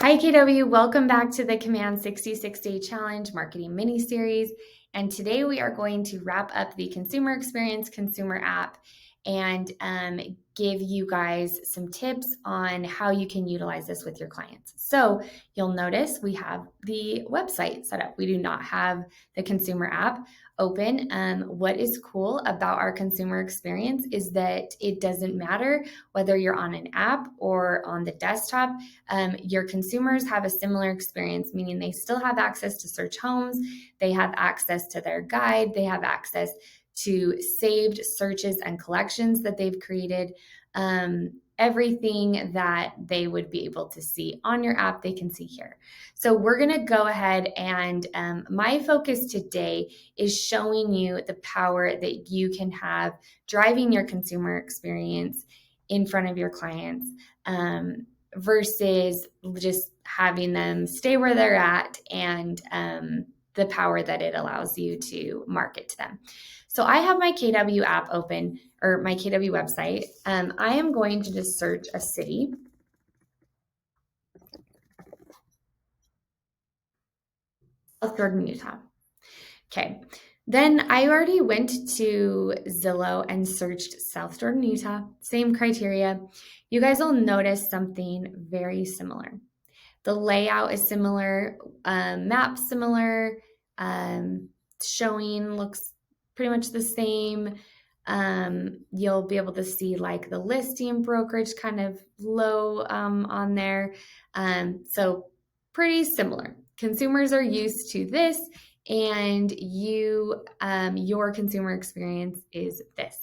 Hi KW, welcome back to the Command 66-Day Challenge Marketing Mini-Series. And today we are going to wrap up the consumer experience consumer app and give you guys some tips on how you can utilize this with your clients. So you'll notice we have the website set up. We do not have the consumer app open. What is cool about our consumer experience is that it doesn't matter whether you're on an app or on the desktop. Your consumers have a similar experience, meaning they still have access to search homes, they have access to their guide, they have access to saved searches and collections that they've created. Everything that they would be able to see on your app, they can see here. So we're going to go ahead and my focus today is showing you the power that you can have driving your consumer experience in front of your clients versus just having them stay where they're at and the power that it allows you to market to them. So I have my KW app open, or my KW website. I am going to just search a city. South Jordan, Utah. Okay. Then I already went to Zillow and searched South Jordan, Utah. Same criteria. You guys will notice something very similar. The layout is similar, map similar, showing looks pretty much the same. You'll be able to see like the listing brokerage kind of low on there. So pretty similar. Consumers are used to this, and your consumer experience is this.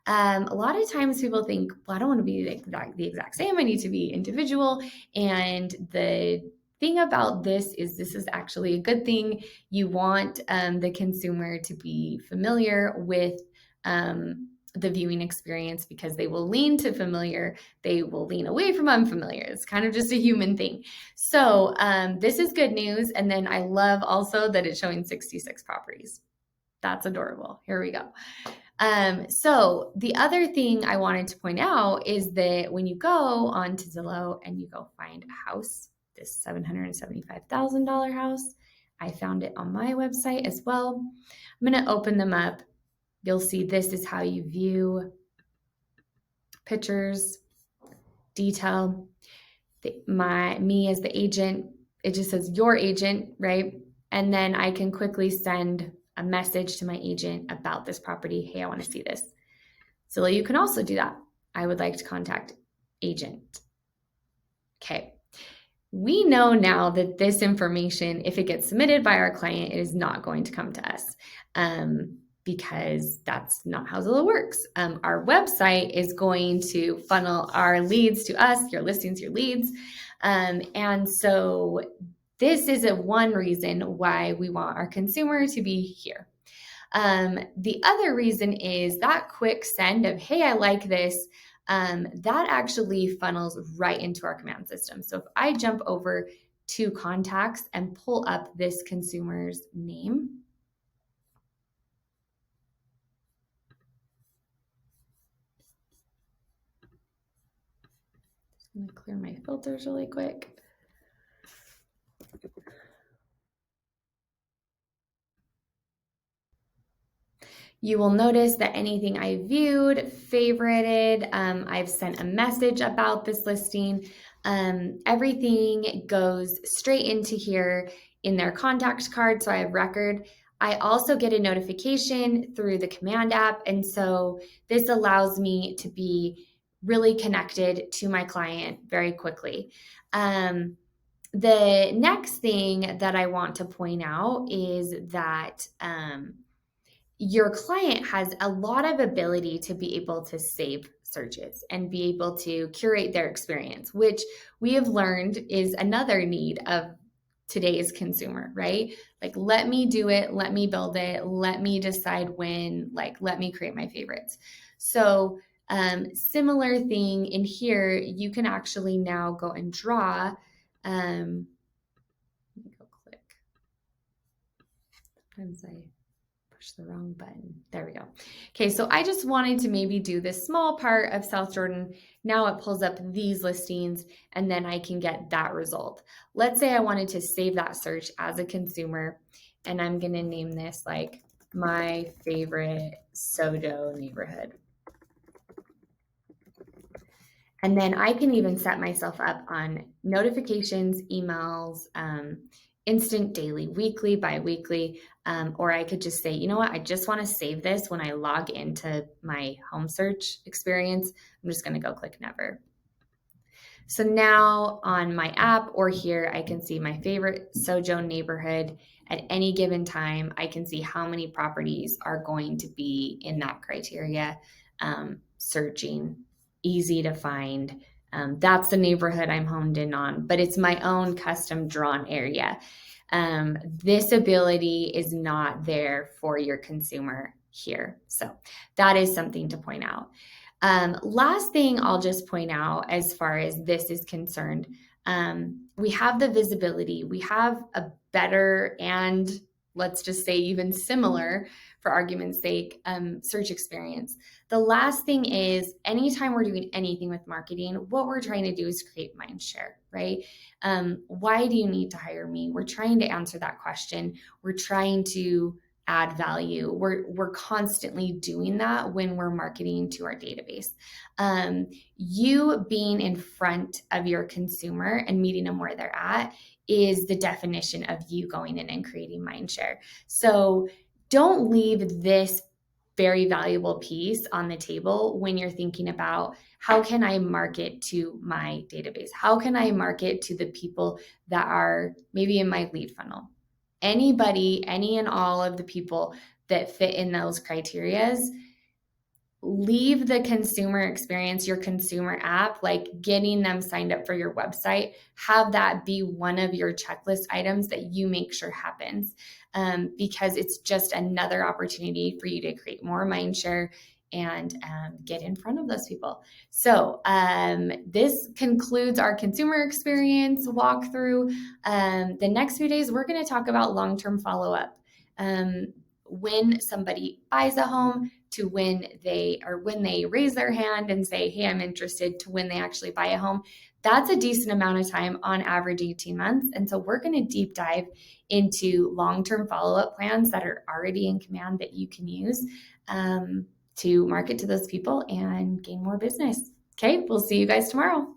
A lot of times people think, well, I don't want to be the exact same. I need to be individual. And the thing about this is actually a good thing. You want the consumer to be familiar with the viewing experience because they will lean to familiar. They will lean away from unfamiliar. It's kind of just a human thing. So this is good news. And then I love also that it's showing 66 properties. That's adorable. Here we go. So the other thing I wanted to point out is that when you go onto Zillow and you go find a house, this $775,000 house, I found it on my website as well. I'm going to open them up. You'll see this is how you view pictures, detail. Me as the agent, it just says your agent, right? And then I can quickly send a message to my agent about this property. Hey, I want to see this. So you can also do that. I would like to contact agent. Okay. We know now that this information, if it gets submitted by our client, it is not going to come to us because that's not how Zillow works. Our website is going to funnel our leads to us, your listings, your leads. And so this is one reason why we want our consumer to be here. The other reason is that quick send of, hey, I like this, that actually funnels right into our command system. So if I jump over to contacts and pull up this consumer's name, I'm going to clear my filters really quick. You will notice that anything I viewed, favorited, I've sent a message about this listing, everything goes straight into here in their contact card. So I have record. I also get a notification through the command app. And so this allows me to be really connected to my client very quickly. The next thing that I want to point out is that your client has a lot of ability to be able to save searches and be able to curate their experience, which we have learned is another need of today's consumer, right? Like, let me do it, let me build it, let me decide when, like, let me create my favorites. So similar thing in here, you can actually now go and draw. Let me go click. Sometimes I push the wrong button. There we go. Okay, so I just wanted to maybe do this small part of South Jordan. Now it pulls up these listings and then I can get that result. Let's say I wanted to save that search as a consumer and I'm going to name this like my favorite Sojo neighborhood. And then I can even set myself up on notifications, emails, instant, daily, weekly, bi-weekly, or I could just say, you know what, I just want to save this when I log into my home search experience. I'm just going to go click never. So now on my app or here, I can see my favorite Sojo neighborhood. At any given time, I can see how many properties are going to be in that criteria, searching, easy to find. That's the neighborhood I'm honed in on, but it's my own custom drawn area. This ability is not there for your consumer here. So that is something to point out. Last thing I'll just point out as far as this is concerned, we have the visibility, we have a better and let's just say even similar, for argument's sake, search experience. The last thing is anytime we're doing anything with marketing, what we're trying to do is create mind share, right? Why do you need to hire me? We're trying to answer that question. We're trying to add value. We're constantly doing that when we're marketing to our database. You being in front of your consumer and meeting them where they're at is the definition of you going in and creating mind share. So don't leave this very valuable piece on the table when you're thinking about how can I market to my database? How can I market to the people that are maybe in my lead funnel? Anybody, any and all of the people that fit in those criterias, leave the consumer experience, your consumer app, like getting them signed up for your website, have that be one of your checklist items that you make sure happens, because it's just another opportunity for you to create more mind share and get in front of those people. So this concludes our consumer experience walkthrough. The next few days, we're going to talk about long-term follow-up. When somebody buys a home to when they raise their hand and say, hey, I'm interested, to when they actually buy a home, that's a decent amount of time, on average 18 months. And so we're going to deep dive into long-term follow-up plans that are already in command that you can use to market to those people and gain more business. Okay, we'll see you guys tomorrow.